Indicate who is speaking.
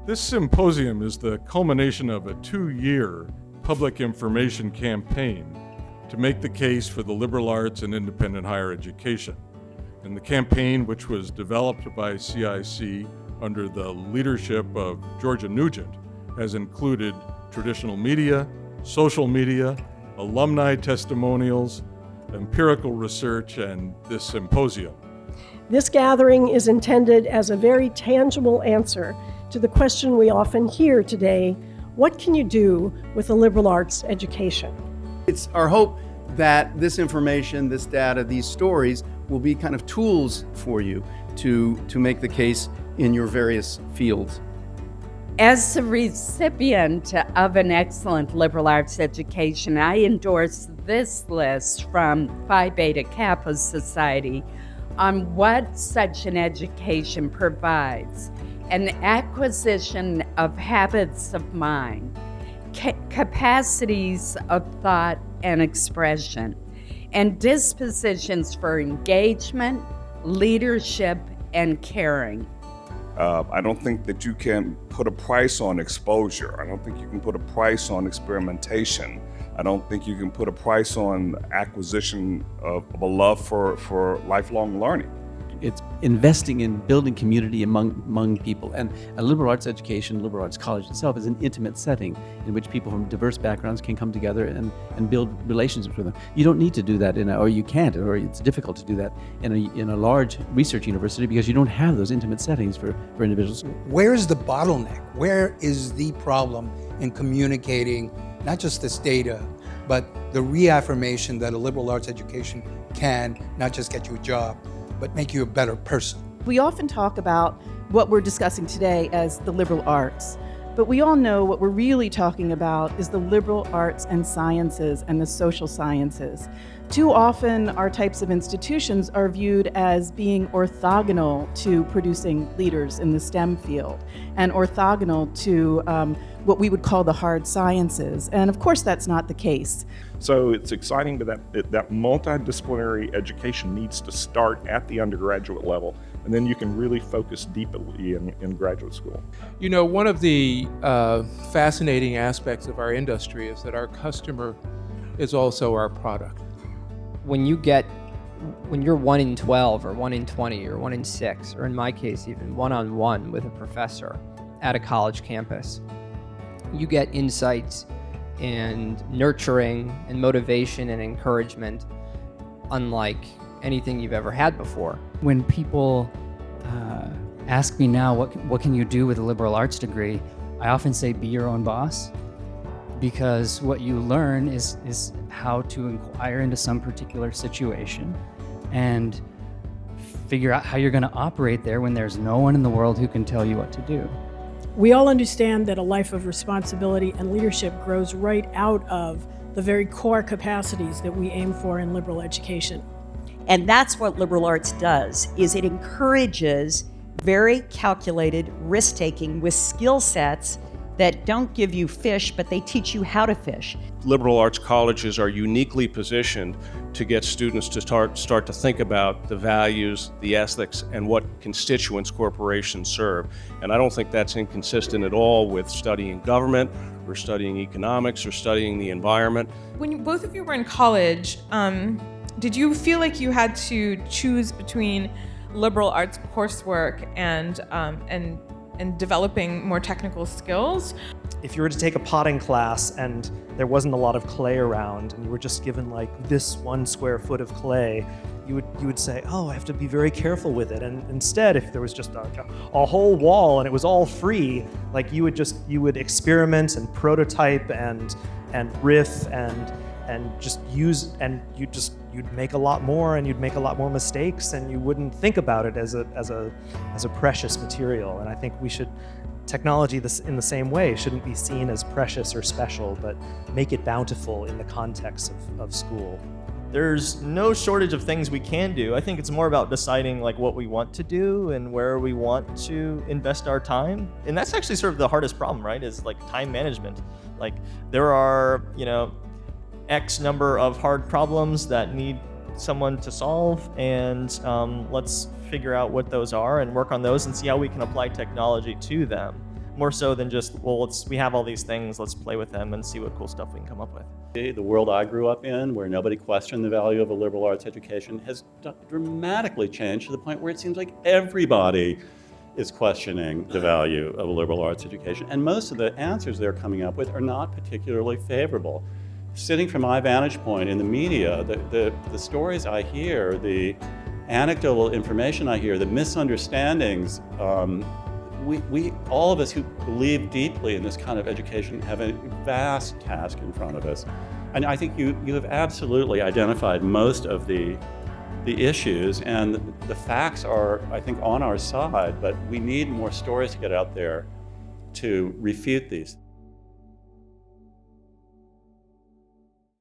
Speaker 1: This symposium is the culmination of a 2-year public information campaign to make the case for the liberal arts and independent higher education. And the campaign, which was developed by CIC under the leadership of Georgia Nugent, has included traditional media, social media, alumni testimonials, empirical research, and this symposium.
Speaker 2: This gathering is intended as a very tangible answer to the question we often hear today: what can you do with a liberal arts education?
Speaker 3: It's our hope that this information, this data, these stories will be kind of tools for you to make the case in your various fields.
Speaker 4: As a recipient of an excellent liberal arts education, I endorse this list from Phi Beta Kappa Society on what such an education provides: an acquisition of habits of mind, capacities of thought and expression, and dispositions for engagement, leadership, and caring.
Speaker 5: I don't think that you can put a price on exposure. I don't think you can put a price on experimentation. I don't think you can put a price on acquisition of a love for lifelong learning.
Speaker 6: It's investing in building community among people. And a liberal arts education, liberal arts college itself, is an intimate setting in which people from diverse backgrounds can come together and build relationships with them. You don't need to do that or you can't, or it's difficult to do that in a large research university because you don't have those intimate settings for individuals.
Speaker 7: Where is the bottleneck? Where is the problem in communicating not just this data, but the reaffirmation that a liberal arts education can not just get you a job, but make you a better person?
Speaker 8: We often talk about what we're discussing today as the liberal arts, but we all know what we're really talking about is the liberal arts and sciences and the social sciences. Too often, our types of institutions are viewed as being orthogonal to producing leaders in the STEM field and orthogonal to what we would call the hard sciences. And of course, that's not the case.
Speaker 9: So it's exciting that multidisciplinary education needs to start at the undergraduate level, and then you can really focus deeply in graduate school.
Speaker 10: You know, one of the fascinating aspects of our industry is that our customer is also our product.
Speaker 11: When you're 1 in 12 or 1 in 20 or 1 in 6, or in my case even one-on-one with a professor at a college campus, you get insights and nurturing and motivation and encouragement unlike anything you've ever had before.
Speaker 12: When people ask me now, what can you do with a liberal arts degree, I often say be your own boss, because what you learn is how to inquire into some particular situation and figure out how you're going to operate there when there's no one in the world who can tell you what to do.
Speaker 2: We all understand that a life of responsibility and leadership grows right out of the very core capacities that we aim for in liberal education.
Speaker 13: And that's what liberal arts does, is it encourages very calculated risk-taking with skill sets that don't give you fish, but they teach you how to fish.
Speaker 14: Liberal arts colleges are uniquely positioned to get students to start to think about the values, the ethics, and what constituents corporations serve. And I don't think that's inconsistent at all with studying government, or studying economics, or studying the environment.
Speaker 15: When both of you were in college, did you feel like you had to choose between liberal arts coursework and developing more technical skills?
Speaker 16: If you were to take a potting class and there wasn't a lot of clay around and you were just given like this 1 square foot of clay, you would say, oh, I have to be very careful with it. And instead, if there was just a whole wall and it was all free, like you would experiment and prototype and riff and just use, and you'd make a lot more and you'd make a lot more mistakes and you wouldn't think about it as a precious material. And I think technology in the same way shouldn't be seen as precious or special, but make it bountiful in the context of school.
Speaker 17: There's no shortage of things we can do. I think it's more about deciding like what we want to do and where we want to invest our time. And that's actually sort of the hardest problem, right? Is like time management. Like there are, X number of hard problems that need someone to solve, and let's figure out what those are and work on those and see how we can apply technology to them. more so than just, well, we have all these things, let's play with them and see what cool stuff we can come up with.
Speaker 18: The world I grew up in, where nobody questioned the value of a liberal arts education, has dramatically changed to the point where it seems like everybody is questioning the value of a liberal arts education. And most of the answers they're coming up with are not particularly favorable. Sitting from my vantage point in the media, the stories I hear, the anecdotal information I hear, the misunderstandings, we all of us who believe deeply in this kind of education have a vast task in front of us. And I think you have absolutely identified most of the issues, and the facts are, I think, on our side, but we need more stories to get out there to refute these.